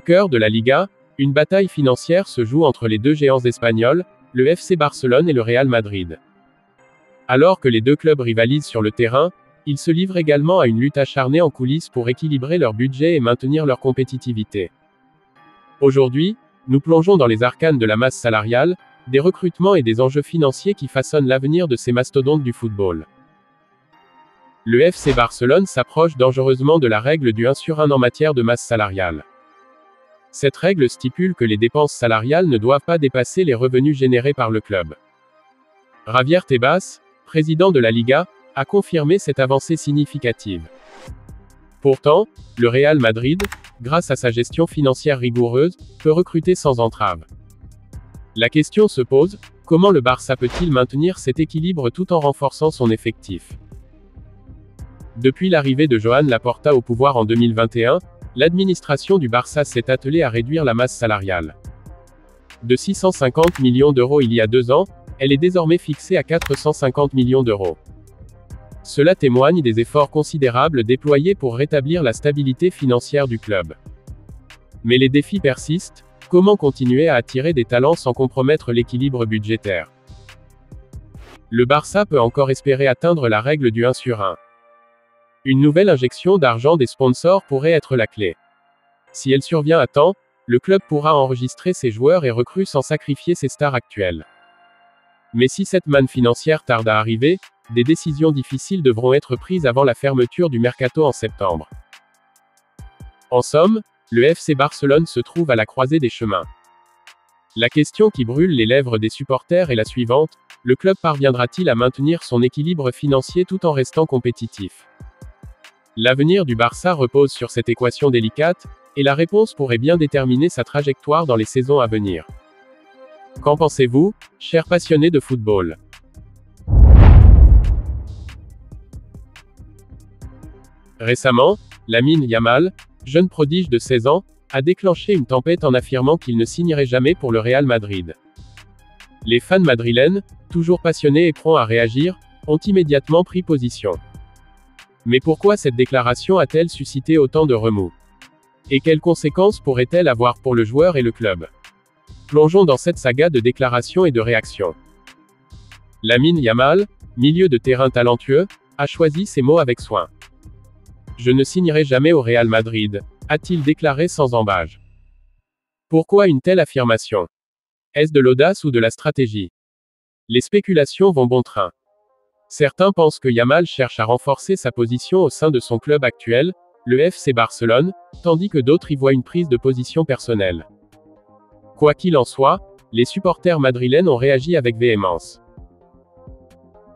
cœur de la Liga, une bataille financière se joue entre les deux géants espagnols, le FC Barcelone et le Real Madrid. Alors que les deux clubs rivalisent sur le terrain, ils se livrent également à une lutte acharnée en coulisses pour équilibrer leur budget et maintenir leur compétitivité. Aujourd'hui, nous plongeons dans les arcanes de la masse salariale, des recrutements et des enjeux financiers qui façonnent l'avenir de ces mastodontes du football. Le FC Barcelone s'approche dangereusement de la règle du 1/1 en matière de masse salariale. Cette règle stipule que les dépenses salariales ne doivent pas dépasser les revenus générés par le club. Javier Tebas, président de la Liga, a confirmé cette avancée significative. Pourtant, le Real Madrid, grâce à sa gestion financière rigoureuse, peut recruter sans entrave. La question se pose, comment le Barça peut-il maintenir cet équilibre tout en renforçant son effectif? Depuis l'arrivée de Joan Laporta au pouvoir en 2021, l'administration du Barça s'est attelée à réduire la masse salariale. De 650 millions d'euros il y a 2 ans, elle est désormais fixée à 450 millions d'euros. Cela témoigne des efforts considérables déployés pour rétablir la stabilité financière du club. Mais les défis persistent, comment continuer à attirer des talents sans compromettre l'équilibre budgétaire? Le Barça peut encore espérer atteindre la règle du 1/1. Une nouvelle injection d'argent des sponsors pourrait être la clé. Si elle survient à temps, le club pourra enregistrer ses joueurs et recrues sans sacrifier ses stars actuelles. Mais si cette manne financière tarde à arriver, des décisions difficiles devront être prises avant la fermeture du mercato en septembre. En somme, le FC Barcelone se trouve à la croisée des chemins. La question qui brûle les lèvres des supporters est la suivante: le club parviendra-t-il à maintenir son équilibre financier tout en restant compétitif? L'avenir du Barça repose sur cette équation délicate, et la réponse pourrait bien déterminer sa trajectoire dans les saisons à venir. Qu'en pensez-vous, chers passionnés de football? Récemment, Lamine Yamal, jeune prodige de 16 ans, a déclenché une tempête en affirmant qu'il ne signerait jamais pour le Real Madrid. Les fans madrilènes, toujours passionnés et prompts à réagir, ont immédiatement pris position. Mais pourquoi cette déclaration a-t-elle suscité autant de remous? Et quelles conséquences pourrait-elle avoir pour le joueur et le club? Plongeons dans cette saga de déclarations et de réactions. Lamine Yamal, milieu de terrain talentueux, a choisi ses mots avec soin. Je ne signerai jamais au Real Madrid, a-t-il déclaré sans ambages. Pourquoi une telle affirmation? Est-ce de l'audace ou de la stratégie? Les spéculations vont bon train. Certains pensent que Yamal cherche à renforcer sa position au sein de son club actuel, le FC Barcelone, tandis que d'autres y voient une prise de position personnelle. Quoi qu'il en soit, les supporters madrilènes ont réagi avec véhémence.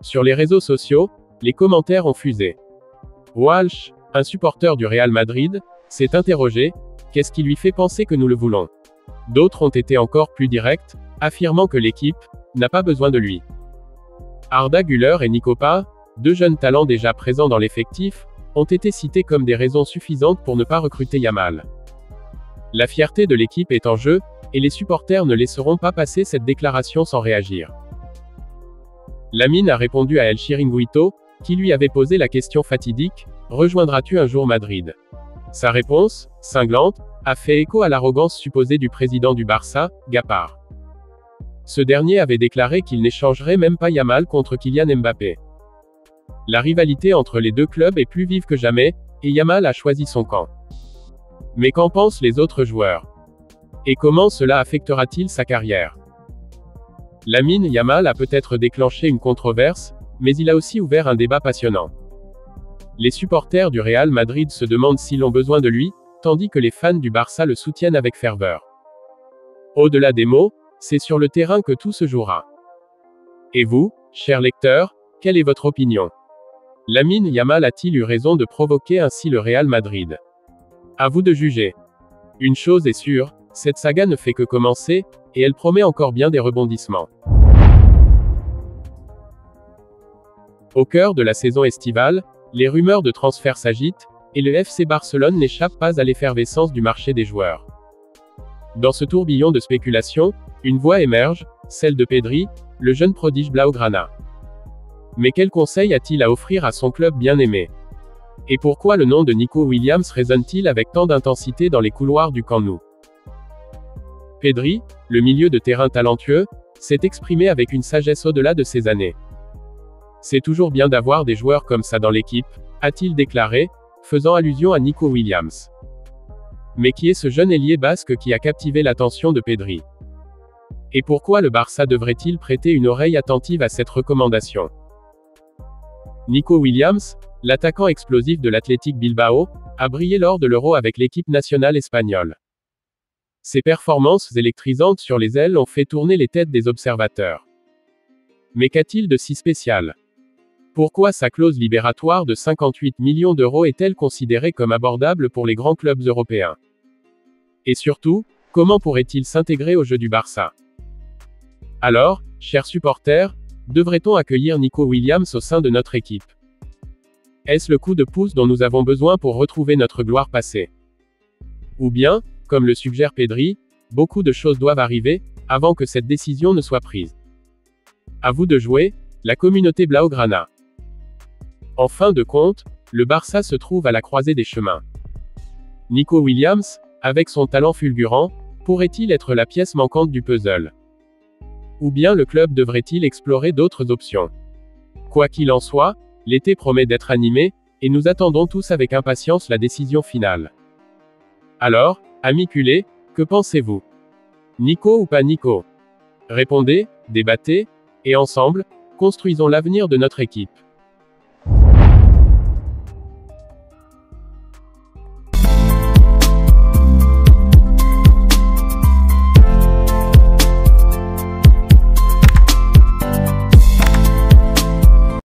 Sur les réseaux sociaux, les commentaires ont fusé. Walsh, un supporter du Real Madrid, s'est interrogé: qu'est-ce qui lui fait penser que nous le voulons? D'autres ont été encore plus directs, affirmant que l'équipe n'a pas besoin de lui. Arda Güler et Nico Paz, deux jeunes talents déjà présents dans l'effectif, ont été cités comme des raisons suffisantes pour ne pas recruter Yamal. La fierté de l'équipe est en jeu, et les supporters ne laisseront pas passer cette déclaration sans réagir. Lamine a répondu à El Chiringuito, qui lui avait posé la question fatidique: rejoindras-tu un jour Madrid? Sa réponse, cinglante, a fait écho à l'arrogance supposée du président du Barça, Gaspar. Ce dernier avait déclaré qu'il n'échangerait même pas Yamal contre Kylian Mbappé. La rivalité entre les deux clubs est plus vive que jamais, et Yamal a choisi son camp. Mais qu'en pensent les autres joueurs? Et comment cela affectera-t-il sa carrière? Lamine Yamal a peut-être déclenché une controverse, mais il a aussi ouvert un débat passionnant. Les supporters du Real Madrid se demandent s'ils ont besoin de lui, tandis que les fans du Barça le soutiennent avec ferveur. Au-delà des mots, c'est sur le terrain que tout se jouera. Et vous, chers lecteurs, quelle est votre opinion? Lamine Yamal a-t-il eu raison de provoquer ainsi le Real Madrid? À vous de juger. Une chose est sûre, cette saga ne fait que commencer, et elle promet encore bien des rebondissements. Au cœur de la saison estivale, les rumeurs de transfert s'agitent, et le FC Barcelone n'échappe pas à l'effervescence du marché des joueurs. Dans ce tourbillon de spéculation, une voix émerge, celle de Pedri, le jeune prodige blaugrana. Mais quel conseil a-t-il à offrir à son club bien-aimé? Et pourquoi le nom de Nico Williams résonne-t-il avec tant d'intensité dans les couloirs du Camp Nou? Pedri, le milieu de terrain talentueux, s'est exprimé avec une sagesse au-delà de ses années. C'est toujours bien d'avoir des joueurs comme ça dans l'équipe, a-t-il déclaré, faisant allusion à Nico Williams. Mais qui est ce jeune ailier basque qui a captivé l'attention de Pedri? Et pourquoi le Barça devrait-il prêter une oreille attentive à cette recommandation? Nico Williams, l'attaquant explosif de l'Athletic Bilbao, a brillé lors de l'Euro avec l'équipe nationale espagnole. Ses performances électrisantes sur les ailes ont fait tourner les têtes des observateurs. Mais qu'a-t-il de si spécial? Pourquoi sa clause libératoire de 58 millions d'euros est-elle considérée comme abordable pour les grands clubs européens? Et surtout, comment pourrait-il s'intégrer au jeu du Barça? Alors, chers supporters, devrait-on accueillir Nico Williams au sein de notre équipe? Est-ce le coup de pouce dont nous avons besoin pour retrouver notre gloire passée? Ou bien, comme le suggère Pedri, beaucoup de choses doivent arriver, avant que cette décision ne soit prise. À vous de jouer, la communauté Blaugrana. En fin de compte, le Barça se trouve à la croisée des chemins. Nico Williams, avec son talent fulgurant, pourrait-il être la pièce manquante du puzzle? Ou bien le club devrait-il explorer d'autres options? Quoi qu'il en soit, l'été promet d'être animé, et nous attendons tous avec impatience la décision finale. Alors, amis culés, que pensez-vous? Nico ou pas Nico? Répondez, débattez, et ensemble, construisons l'avenir de notre équipe.